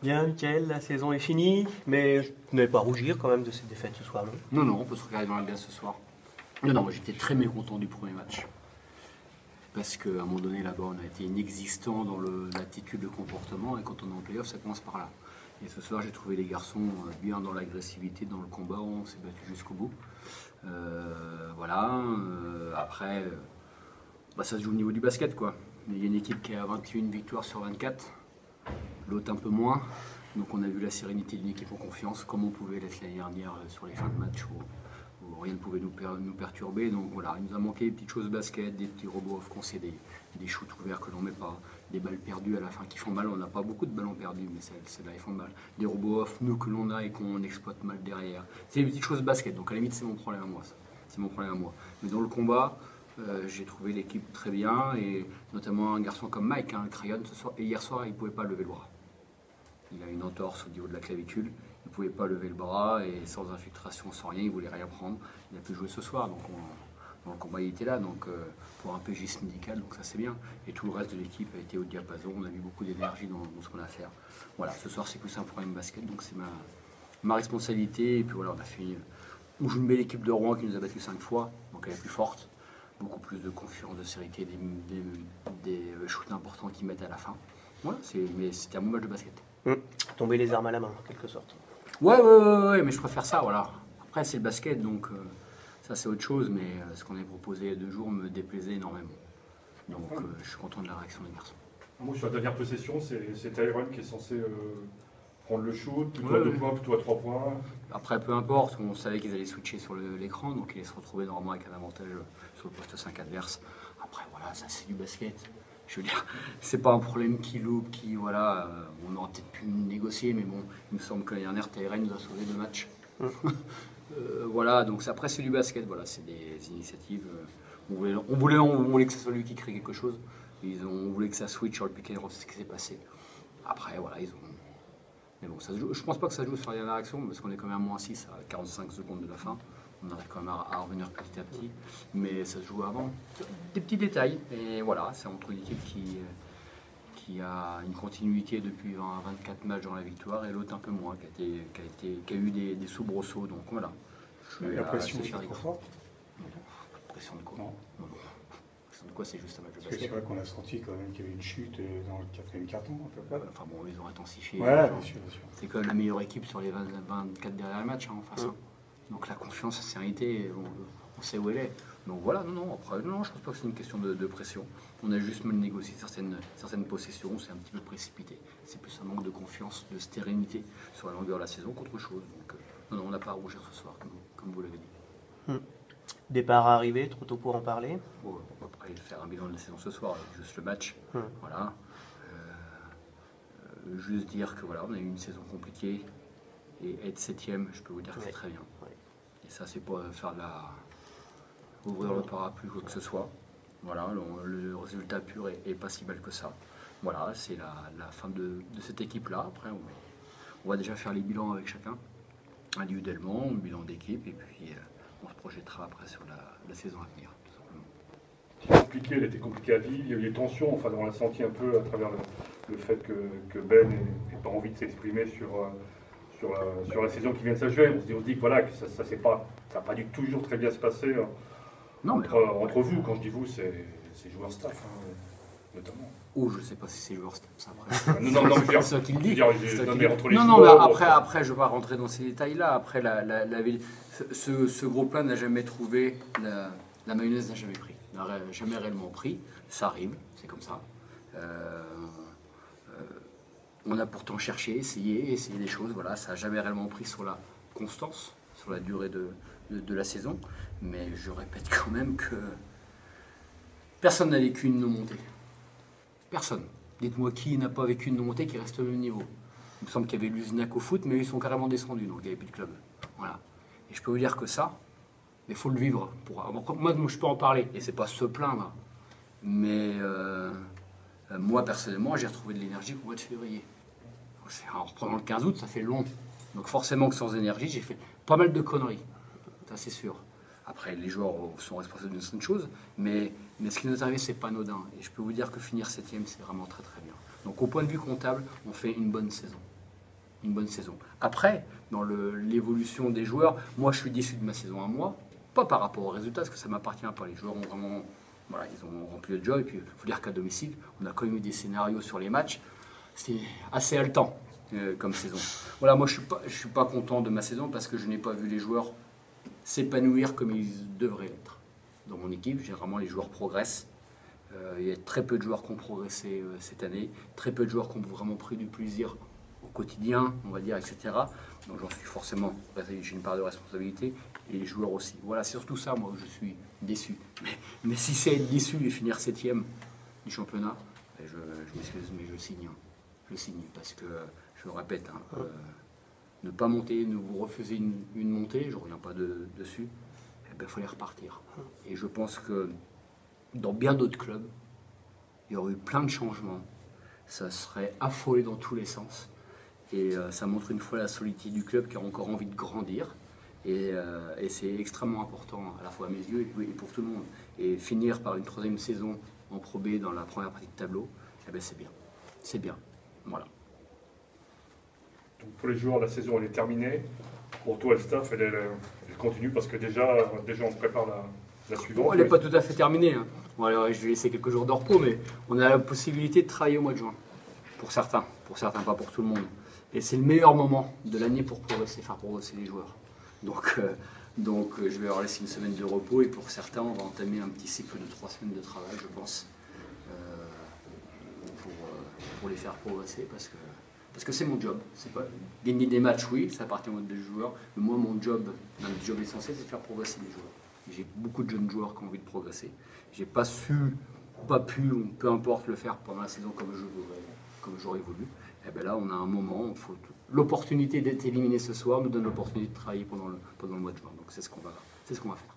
Bien, Mickaël, la saison est finie, mais vous n'allez pas rougir quand même de cette défaite ce soir, non? Non, non, on peut se regarder dans la glace ce soir. Non, non, moi j'étais très mécontent du premier match. Parce qu'à un moment donné, là-bas, on a été inexistant dans l'attitude de comportement. Et quand on est en playoff, ça commence par là. Et ce soir, j'ai trouvé les garçons bien dans l'agressivité, dans le combat. On s'est battu jusqu'au bout. Voilà. Après, ça se joue au niveau du basket, quoi. Il y a une équipe qui a 21 victoires sur 24. L'autre un peu moins. Donc on a vu la sérénité d'une équipe en confiance, comme on pouvait l'être l'année dernière sur les fins de match où rien ne pouvait nous perturber. Donc voilà, il nous a manqué des petites choses basket, des petits robots off concédés, des shoots ouverts que l'on met pas, des balles perdues à la fin qui font mal. On n'a pas beaucoup de ballons perdus, mais celles-là ils font mal. Des robots off, nous, que l'on a et qu'on exploite mal derrière. C'est des petites choses basket, donc à la limite c'est mon problème à moi, ça. C'est mon problème à moi. Mais dans le combat, j'ai trouvé l'équipe très bien, et notamment un garçon comme Mike, Crayon, ce soir, et hier soir, il ne pouvait pas lever le bras. Il a une entorse au niveau de la clavicule, il ne pouvait pas lever le bras, et sans infiltration, sans rien, il ne voulait rien prendre. Il a pu jouer ce soir, donc dans le combat il était là, donc pour un PGiste médical, donc ça c'est bien. Et tout le reste de l'équipe a été au diapason, on a mis beaucoup d'énergie dans ce qu'on a à faire. Voilà, ce soir c'est plus un problème basket, donc c'est ma responsabilité. Et puis voilà, on joue une belle équipe de Rouen qui nous a battu 5 fois, donc elle est plus forte. Beaucoup plus de confiance, de sérénité, des shoots importants qu'ils mettent à la fin. Voilà, mais c'était un bon match de basket. Tomber les armes à la main, en quelque sorte. Ouais, mais je préfère ça, voilà. Après, c'est le basket, donc ça c'est autre chose, mais ce qu'on avait proposé il y a 2 jours me déplaisait énormément. Donc je suis content de la réaction des garçons. Moi, sur la dernière possession, c'est Tyron qui est censé prendre le shoot, plutôt à 2 points, plutôt à 3 points. Après, peu importe, on savait qu'ils allaient switcher sur l'écran, donc ils allaient se retrouver normalement avec un avantage sur le poste 5 adverse. Après, voilà, ça c'est du basket. Je veux dire, c'est pas un problème qui loupe, voilà, on aurait peut-être pu négocier, mais bon, il me semble que l'année dernière, Tyron nous a sauvé 2 matchs. Voilà, donc après c'est du basket, voilà, c'est des initiatives. On voulait que ce soit lui qui crée quelque chose. On voulait que ça switch sur le pick and roll, c'est ce qui s'est passé. Après, voilà, mais bon, ça se joue. Je pense pas que ça joue sur la dernière action, parce qu'on est quand même à moins 6 à 45 secondes de la fin. On arrive quand même à revenir petit à petit, mais ça se joue avant. Des petits détails, et voilà, c'est entre une équipe qui a une continuité depuis 24 matchs dans la victoire, et l'autre un peu moins, qui a eu des soubresauts, donc voilà. La pression est trop forte. Pression de quoi? Non. De quoi, c'est juste un match de Parce que basket. c'est vrai qu'on a senti quand même qu'il y avait une chute dans le 4e carton, à peu près. Enfin bon, ils ont intensifié. Ouais, bien sûr, bien sûr. C'est quand même la meilleure équipe sur les 24 derniers matchs en face. Donc la confiance, la sérénité, on sait où elle est. Donc voilà, après, non, je pense pas que c'est une question de pression. On a juste mal négocié certaines possessions, c'est un petit peu précipité. C'est plus un manque de confiance, de sérénité sur la longueur de la saison qu'autre chose. Donc non, on n'a pas à rougir ce soir, comme vous l'avez dit. Départ arrivé, trop tôt pour en parler. Bon, on va pas faire un bilan de la saison ce soir, juste le match. Voilà. Juste dire que voilà, on a eu une saison compliquée, et être 7e, je peux vous dire que c'est très bien. Et ça, c'est pas faire ouvrir le parapluie ou quoi que ce soit. Voilà, le résultat pur est pas si mal que ça. Voilà, c'est la fin de cette équipe-là. Après, on va déjà faire les bilans avec chacun, individuellement, le bilan d'équipe, et puis on se projettera après sur la saison à venir, tout simplement. Elle était compliquée à vivre, il y a eu des tensions, enfin on l'a senti un peu à travers le fait que Ben n'ait pas envie de s'exprimer sur la saison qui vient de s'achever. On se dit que voilà, que ça n'a pas dû toujours très bien se passer entre vous. Quand je dis vous, c'est joueurs staff, notamment. Oh, je ne sais pas si c'est joueur staff, ça après. Non, c'est ça qu'il dit. Non, mais après, je ne vais pas rentrer dans ces détails-là. Après, ce groupe-là n'a jamais trouvé, la mayonnaise n'a jamais pris, n'a jamais réellement pris. Ça arrive, c'est comme ça. On a pourtant cherché, essayé des choses. Voilà, ça n'a jamais réellement pris sur la constance, sur la durée de la saison. Mais je répète quand même que personne n'a vécu une non-montée. Personne. Dites-moi qui n'a pas vécu une non-montée qui reste au même niveau. Il me semble qu'il y avait l'Uznac au foot, mais ils sont carrément descendus, donc il n'y avait plus de club. Voilà. Et je peux vous dire que ça, il faut le vivre. Moi, je peux en parler, et c'est pas se plaindre. Mais moi, personnellement, j'ai retrouvé de l'énergie au mois de février. En reprenant le 15 août, ça fait long. Donc forcément que sans énergie, j'ai fait pas mal de conneries. Ça, c'est sûr. Après, les joueurs sont responsables d'une certaine chose, mais ce qui nous est arrivé, c'est pas anodin. Et je peux vous dire que finir 7e, c'est vraiment très très bien. Donc au point de vue comptable, on fait une bonne saison. une bonne saison. Après, dans l'évolution des joueurs, moi je suis déçu de ma saison à moi, pas par rapport aux résultats, parce que ça ne m'appartient pas. Les joueurs ont vraiment, voilà, ils ont rempli le job. Et puis, il faut dire qu'à domicile, on a quand même eu des scénarios sur les matchs. C'était assez haletant comme saison. Voilà, moi je suis pas content de ma saison parce que je n'ai pas vu les joueurs s'épanouir comme ils devraient l'être. Dans mon équipe, généralement les joueurs progressent. Il y a très peu de joueurs qui ont progressé cette année, très peu de joueurs qui ont vraiment pris du plaisir au quotidien, on va dire, etc. Donc j'en suis forcément, j'ai une part de responsabilité, et les joueurs aussi. Voilà, c'est surtout ça, moi, je suis déçu. Mais si c'est être déçu et finir 7e du championnat, je m'excuse, mais je signe. Je signe, parce que, je le répète, ne pas monter, ne vous refuser une montée, je ne reviens pas dessus, il faut les repartir. Et je pense que dans bien d'autres clubs, il y aurait eu plein de changements. Ça serait affolé dans tous les sens. Et ça montre une fois la solidité du club qui a encore envie de grandir. Et c'est extrêmement important, à la fois à mes yeux et pour tout le monde. Et finir par une 3e saison en Pro B dans la première partie de tableau, c'est bien. C'est bien. Voilà. Donc pour les joueurs, la saison elle est terminée. Pour toi, le staff, elle continue parce que déjà on se prépare la suivante. Bon, elle n'est pas tout à fait terminée. Hein. Bon, alors, je vais laisser quelques jours de repos, mais on a la possibilité de travailler au mois de juin. Pour certains, pas pour tout le monde. Et c'est le meilleur moment de l'année pour faire progresser les joueurs. Donc, je vais leur laisser une semaine de repos et pour certains, on va entamer un petit cycle de 3 semaines de travail, je pense, pour les faire progresser parce que c'est mon job. C'est pas gagner des matchs, oui, ça appartient aux joueurs, mais moi, mon job essentiel, c'est de faire progresser les joueurs. J'ai beaucoup de jeunes joueurs qui ont envie de progresser. J'ai pas pu, peu importe, le faire pendant la saison comme j'aurais voulu. Et bien là, on a un moment, l'opportunité d'être éliminé ce soir nous donne l'opportunité de travailler pendant le mois de juin. Donc c'est ce qu'on va faire.